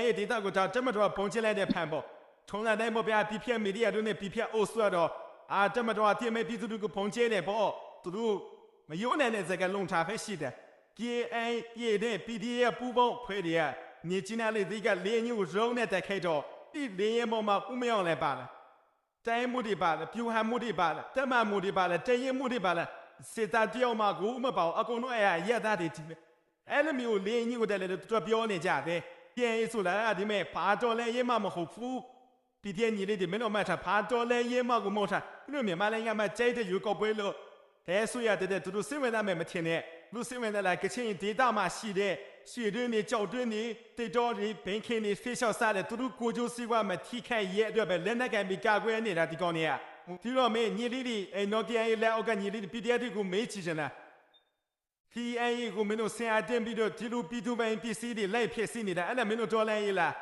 ရဲ့ဒေတာကိုတော့တမတော်ပုံချလိုက်တဲ့ဖန်ပေါ့ထုံးလာတိုင်းပေါ့ဗျာပြပြမီဒီယာတို့နဲ့ပြပြအိုးဆွတော့တမတော်အပြည့်မဲ့ပြည်သူတို့ကိုပုံချတယ်ပေါ့သူတို့မယုံနိုင်တဲ့စကားလုံးထားဖက်ရှိတယ် KIA တဲ့ PDF ပူပေါင်းဖွဲ့တွေကမြေကြီးနားလေးဒီကလေညို့ရုံးနဲ့တက်ခိုက်တော့ဒီလေရင်ပေါ်မှာဥမရောက်လဲပါလားတိုင်းမှုတွေပါလားပြူဟန်မှုတွေပါလားတက်မမှုတွေပါလားတရင်မှုတွေပါလားစစ်သားတယောက်မှကိုမပေါ့အကုန်လုံးရက်သားတွေဒီအဲ့လိုမျိုးလေညို့တယ်လေသူပြောနေကြတယ် KIA ဆိုလာဒီမဲ့ဘာတော်လဲရေးမမဟုတ်ဘူးပြည်ပြညီလေးတွေမင်းတို့မှတ်ထားဘာတော်လဲရေးမကိုမဟုတ်ထားသူတို့မြန်မာနိုင်ငံမှာကြိုက်တဲ့ယူကောက်ပွဲလို့တဲဆိုရတဲ့သူတို့စိတ်ဝင်စားမယ်မထင်နဲ့လူစိတ်ဝင်စားလာကချင်ဒေတာမှာရှိတဲ့ရှည်တွင်းတွေကြောက်တွင်းတွေတိတ်တော်တွေဘင်းခင်းတွေဖေးလျှောက်စားတဲ့သူတို့ကိုကြိုးစည်းဝါမထိခိုက်ရဲ့အတွက်ပဲလက်နက်ကင်ပြီးကာကွယ်နေတာဒီကောင်တွေကဒီတော့မင်းညီလေးတွေနော်ကီယာရဲ့လက်အောက်ကညီလေးတွေ PDF ကိုမေးချင်တာ KIA ကိုမင်းတို့ဆင်အားတင်ပြီးတော့ဒီလိုပြည်သူပိုင်းပစ္စည်းတွေလိုက်ဖြစ်စီနေတာအဲ့ဒါမင်းတို့တော်လန်ရေးလား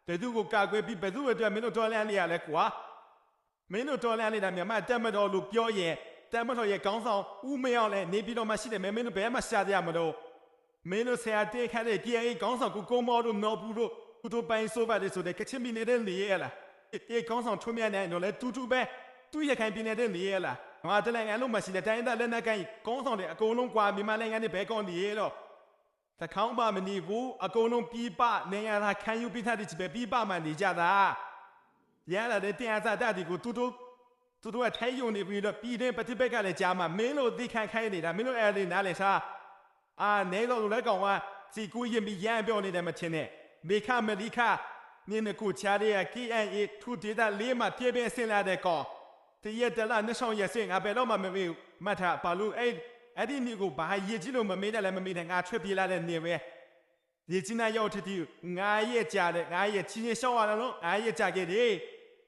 ဘယ်သူကိုကာကွယ်ပြီးဘယ်သူအတွက်မင်းတို့တော်လန်နေရလဲကွာမင်းတို့တော်လန်နေတာမြန်မာတက်မတော်လို့ပြောရင်တက်မတော်ရဲ့ကောင်းဆောင်ဦးမရောက်လဲနေပြီးတော့မှရှိတယ်မင်းတို့ဘယ်မှရှာကြရမလို့မင်းတို့ဆရာတေးခတ်တဲ့ KIA ကောင်းဆောင်ကိုကိုမော်တို့နော်ဘူးတို့သူတို့ပိုင်းဆိုပါတယ်ဆိုတဲ့ကချင်ပြည်နယ်နေရလားဒီကောင်းဆောင်ထွန်းမြတ်နေတော့လဲတူတူပဲသူရခိုင်ပြည်နယ်နေရလားငါတလည်းငါလုံးမရှိတဲ့တိုင်းသားလက်နက်ကိုင်းကောင်းဆောင်တဲ့အကုန်လုံးကွာမြန်မာနိုင်ငံနဲ့ဘဲကောင်းနေရတော့တခေါင်းပါမနေဘူးအကုန်လုံးပြီးပနေရတာခံယူပြီးသားဒီပဲပြီးပမှနေကြတာရလာတဲ့တရားစာတတ်ဒီကိုသူတို့ကထိုင်းယုံနေပြီးတော့ပြည်တဲ့ပฏิပတ်ကလည်းကြားမှာမင်းတို့သိခံခိုင်းနေတာမင်းတို့အဲ့ဒီနားလဲစားနေတော့လည်းကောင်ကစီကူရင်ပြီးရမ်းပြောနေတယ်မထင်နဲ့မေခမလီခနင်းကိုချားတဲ့ KIA ထူဒေတာလေးမှာပြေးပြေးဆင်းလာတဲ့ကောင်တရက်တလားနှစ်ဆောင်ရက်စင်ငါဘယ်တော့မှမမေ့မှတ်ထားဘာလို့အဲ့ဒီနေ့ကိုဘာရည်ကြီးလို့မမေ့တယ်လည်းမမေ့တယ်ငါထွက်ပြေးလာတဲ့နေပဲရည်ကြီးနာရောက်တဲ့ဒီငါရဲ့ကြားတဲ့ငါရဲ့ချင်းချင်းရှောင်းရတော့ငါရဲ့ကြားခဲ့တယ်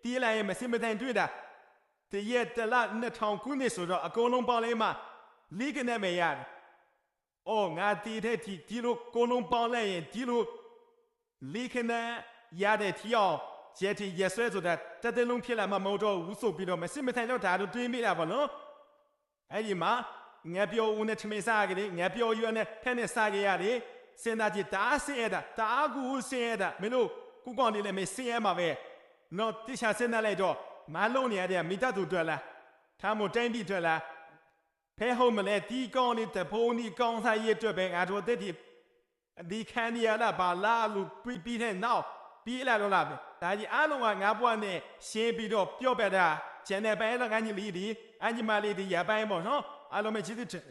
တီးလိုက်ရင်မစင်မတိုင်တွေ့တာတရက်တလား2000ခုနှစ်ဆိုတော့အကုန်လုံးပေါင်းလေးမှလိကနေမရတယ်အော်ငါတီးတဲ့ဒီလိုကိုလုံးပေါင်းလိုက်ရင်ဒီလိုလိကနေရတဲ့တီအောင်ကျက်တီရက်ဆွဲဆိုတာတက်တဲ့လုံးဖြစ်လာမှမဟုတ်တော့ဘူးဆိုပြီးတော့မစစ်မထိုင်တော့ဒါတို့တွေးမိတာပေါ့နော်အဲ့ဒီမှာငါပြောဦးနဲ့ထမင်းစားကြတယ်ငါပြောယူနဲ့ဖက်နဲ့စားကြရတယ်စင်သားကြီးတားဆင်းရတာတားကူဆင်းရတာမင်းတို့ကုကောင်လေးလည်းမဆင်းရမှာပဲနော်တိချာစင်းလိုက်တော့မလုံးနေရတဲ့မိသားစုတွေ့လားထားမို့တိုင်းပြည်တွေ့လားဖဲဟုတ်မလဲဒီကောင်လေးတဖုံးဒီကောင်းစားရအတွက်ပဲငါတို့တက်ဒီခန်းရလာပါလာလူပြီးတဲ့နောက်ပြီးလာတော့လားဒါကြီးအားလုံးကငါဘွားနဲ့ရှင်းပြီးတော့ပြော့ပြတာကျန်တဲ့ပိုင်းတော့ငါညီလေးဒီအညီမလေးဒီရပိုင်းပေါ့နော်အားလုံးပဲကျေးဇူးတင်